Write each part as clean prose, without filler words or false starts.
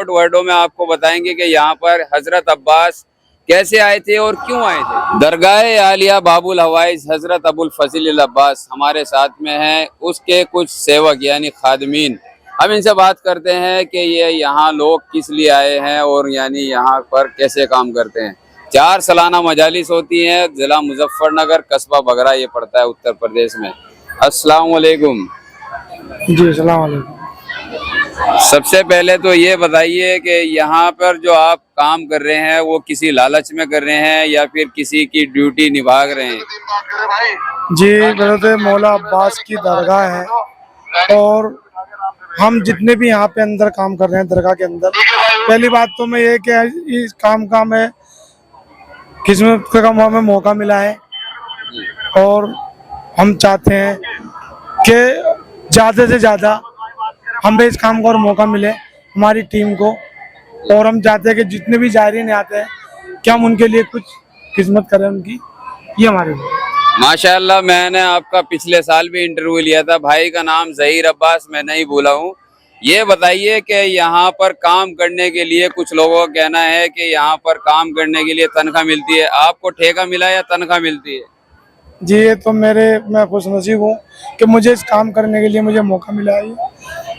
Short वर्डों में आपको बताएंगे कि यहाँ पर हजरत अब्बास कैसे आए थे और क्यों आए थे। दरगाह आलिया बाबुल हवाइज हजरत अबुल फजील अब्बास हमारे साथ में हैं, उसके कुछ सेवक यानी खादमीन। हम इनसे बात करते हैं कि ये यहाँ लोग किस लिए आए हैं और यानी यहाँ पर कैसे काम करते हैं। 4 सालाना मजालिस होती हैं, जिला मुजफ्फरनगर, कस्बा बगरा ये पड़ता है उत्तर प्रदेश में। अस्सलाम वालेकुम। जी अस्सलाम वालेकुम। सबसे पहले तो ये बताइए कि यहाँ पर जो आप काम कर रहे हैं वो किसी लालच में कर रहे हैं या फिर किसी की ड्यूटी निभा रहे हैं। जी हज़रत मौला अब्बास की दरगाह है और हम जितने भी यहाँ पे अंदर काम कर रहे हैं दरगाह के अंदर, पहली बात तो मैं ये कि इस काम का मैं किस्मत का हमें मौका मिला है और हम चाहते हैं कि ज़्यादा से ज़्यादा हमें इस काम का और मौका मिले हमारी टीम को, और हम चाहते हैं कि जितने भी ज़ायरीन आते हैं कि हम उनके लिए कुछ खिदमत करें उनकी, ये हमारे लिए। माशाअल्लाह, मैंने आपका पिछले साल भी इंटरव्यू लिया था। भाई का नाम ज़हीर अब्बास, मैं नहीं भूला हूँ। ये बताइए कि यहाँ पर काम करने के लिए कुछ लोगों का कहना है कि यहाँ पर काम करने के लिए तनख्वाह मिलती है, आपको ठेका मिला या तनख्वाह मिलती है? जी ये तो मैं खुश नसीब हूँ कि मुझे इस काम करने के लिए मुझे मौका मिला है,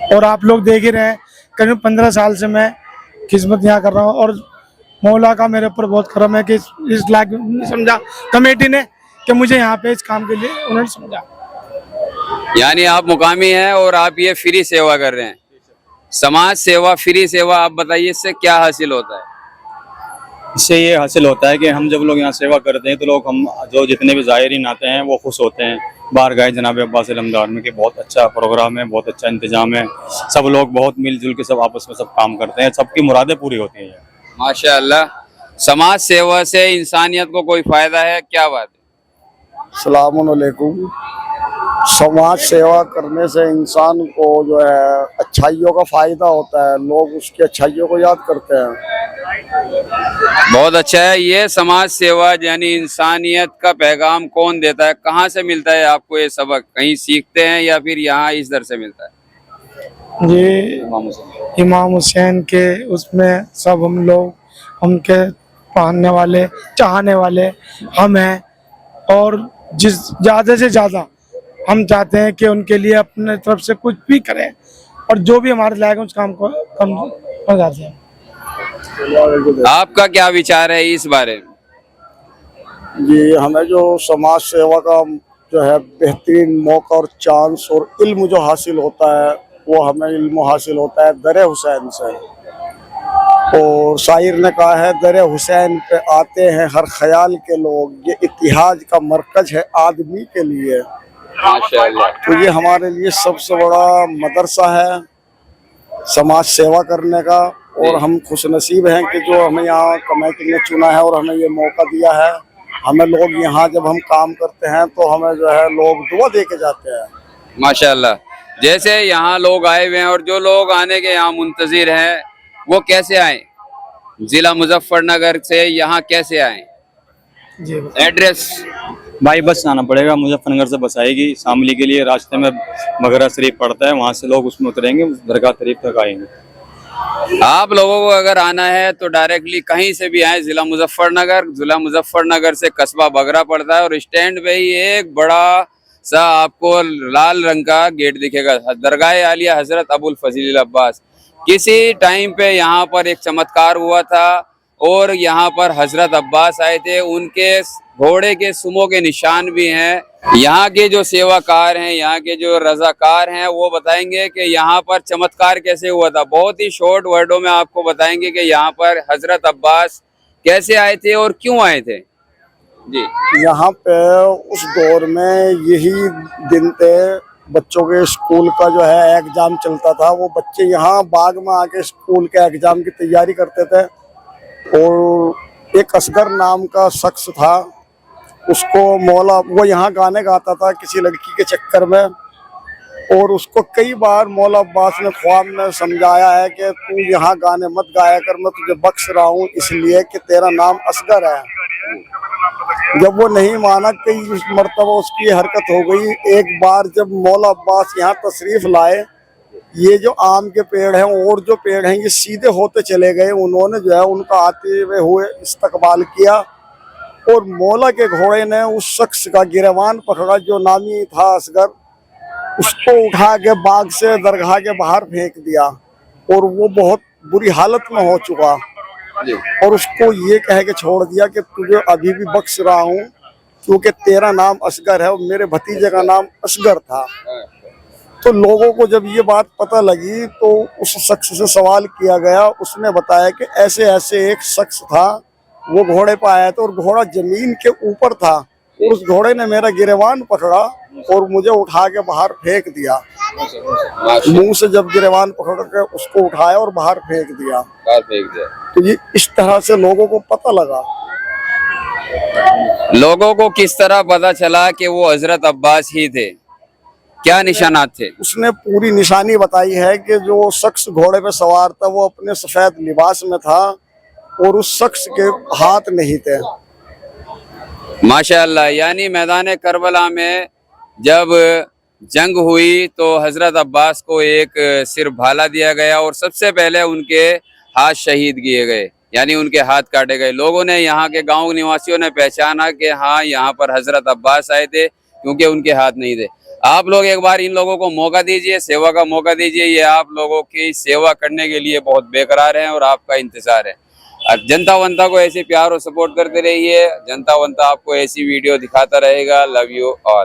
और आप लोग देख ही रहे हैं करीब 15 साल से मैं खिदमत यहाँ कर रहा हूँ, और मौला का मेरे ऊपर बहुत करम है कि इस लायक समझा कमेटी ने कि मुझे यहाँ पे इस काम के लिए उन्होंने समझा। यानी आप मुकामी हैं और आप ये फ्री सेवा कर रहे हैं, समाज सेवा, फ्री सेवा। आप बताइए इससे क्या हासिल होता है? इससे ये हासिल होता है कि हम जब लोग यहाँ सेवा करते हैं तो लोग हम जो जितने भी ज़ायरीन आते हैं वो खुश होते हैं। बारगाह जनाब अब्बास अलमदार में कि बहुत अच्छा प्रोग्राम है, बहुत अच्छा इंतजाम है, सब लोग बहुत मिलजुल के सब आपस में सब काम करते हैं, सबकी मुरादें पूरी होती हैं। माशाअल्लाह, समाज सेवा से इंसानियत को कोई फायदा है, क्या बात है? अस्सलाम वालेकुम। समाज सेवा करने से इंसान को जो है अच्छाइयों का फायदा होता है, लोग उसकी अच्छाइयों को याद करते हैं। बहुत अच्छा है। ये समाज सेवा यानी इंसानियत का पैगाम कौन देता है, कहाँ से मिलता है आपको ये सबक? कहीं सीखते हैं या फिर यहाँ इस दर से मिलता है? जी इमाम हुसैन के उसमें सब हम लोग उनके पाने वाले चाहने वाले हम हैं, और जिस ज़्यादा से ज़्यादा हम चाहते हैं कि उनके लिए अपने तरफ से कुछ भी करें, और जो भी हमारे लायक उस काम को हम हो जाते हैं। आपका क्या विचार है इस बारे में? जी हमें जो समाज सेवा का जो है बेहतरीन मौका और चांस और इल्म जो हासिल होता है, वो हमें इल्म हासिल होता है दर हुसैन से। और शायर ने कहा है, दर हुसैन पे आते हैं हर ख्याल के लोग, ये इतिहाद का मरकज है आदमी के लिए। माशाअल्लाह। तो ये हमारे लिए सबसे बड़ा मदरसा है समाज सेवा करने का, और हम खुश नसीब हैं कि जो हमें यहाँ कमेटी ने चुना है और हमें ये मौका दिया है। हमें लोग यहाँ जब हम काम करते हैं तो हमें जो है लोग दुआ दे के जाते हैं। माशाअल्लाह, जैसे यहाँ लोग आए हुए हैं और जो लोग आने के यहाँ मुंतजिर हैं वो कैसे आए? जिला मुजफ्फरनगर से यहाँ कैसे आए? जी एड्रेस? भाई बस आना पड़ेगा, मुजफ्फरनगर से बस आएगी शामली के लिए, रास्ते में बगरा शरीफ पड़ता है, वहाँ से लोग उसमें उतरेंगे, दरगाह शरीफ तक आएंगे। आप लोगों को अगर आना है तो डायरेक्टली कहीं से भी आए, जिला मुजफ्फरनगर से कस्बा बगरा पड़ता है, और स्टैंड पे ही एक बड़ा सा आपको लाल रंग का गेट दिखेगा, दरगाह आलिया हजरत अबुल फजील अब्बास। किसी टाइम पे यहाँ पर एक चमत्कार हुआ था और यहाँ पर हजरत अब्बास आए थे, उनके घोड़े के सुमो के निशान भी हैं। यहाँ के जो सेवाकार हैं, यहाँ के जो रजाकार हैं, वो बताएंगे कि यहाँ पर चमत्कार कैसे हुआ था। बहुत ही शॉर्ट वर्डों में आपको बताएंगे कि यहाँ पर हजरत अब्बास कैसे आए थे और क्यों आए थे। जी यहाँ पे उस दौर में यही दिन थे, बच्चों के स्कूल का जो है एग्जाम चलता था, वो बच्चे यहाँ बाग में आके स्कूल के एग्जाम की तैयारी करते थे। और एक असगर नाम का शख्स था, उसको मौला वो यहाँ गाने गाता था किसी लड़की के चक्कर में, और उसको कई बार मौला अब्बास ने ख्वाब में समझाया है कि तू यहाँ गाने मत गाया कर, मैं तुझे बख्श रहा हूँ इसलिए कि तेरा नाम असगर है। जब वो नहीं माना, कई मरतबा उसकी हरकत हो गई। एक बार जब मौला अब्बास यहाँ तशरीफ लाए, ये जो आम के पेड़ हैं और जो पेड़ हैं ये सीधे होते चले गए। उन्होंने जो है उनका आते हुए इस्तकबाल किया और मौला के घोड़े ने उस शख्स का गिरवान पकड़ा जो नामी था असगर। उसको उठा के बाग से दरगाह के बाहर फेंक दिया और वो बहुत बुरी हालत में हो चुका और उसको ये कह के छोड़ दिया कि तुझे अभी भी बख्श रहा हूँ क्योंकि तेरा नाम असगर है और मेरे भतीजे का नाम असगर था। तो लोगों को जब ये बात पता लगी तो उस शख्स से सवाल किया गया। उसने बताया कि ऐसे ऐसे एक शख्स था, वो घोड़े पर आया था और घोड़ा जमीन के ऊपर था और उस घोड़े ने मेरा गिरवान पकड़ा और मुझे उठा के बाहर फेंक दिया। मुंह से जब गिरवान पकड़ के उसको उठाया और बाहर फेंक दिया। तो ये इस तरह से लोगों को पता लगा। लोगों को किस तरह पता चला कि वो हजरत अब्बास ही थे? क्या निशानात थे? उसने पूरी निशानी बताई है कि जो शख्स घोड़े पे सवार था वो अपने सफेद लिबास में था और उस शख्स के हाथ नहीं थे। माशाअल्लाह, यानी मैदान करबला में जब जंग हुई तो हजरत अब्बास को एक सिर भाला दिया गया और सबसे पहले उनके हाथ शहीद किए गए, यानी उनके हाथ काटे गए। लोगों ने, यहाँ के गांव निवासियों ने पहचाना कि हाँ, यहाँ पर हजरत अब्बास आए थे क्योंकि उनके हाथ नहीं थे। आप लोग एक बार इन लोगों को मौका दीजिए, सेवा का मौका दीजिए। ये आप लोगों की सेवा करने के लिए बहुत बेकरार हैं और आपका इंतजार है। जनता वंता को ऐसे प्यार और सपोर्ट करते रहिए। जनता वंता आपको ऐसी वीडियो दिखाता रहेगा। Love you all.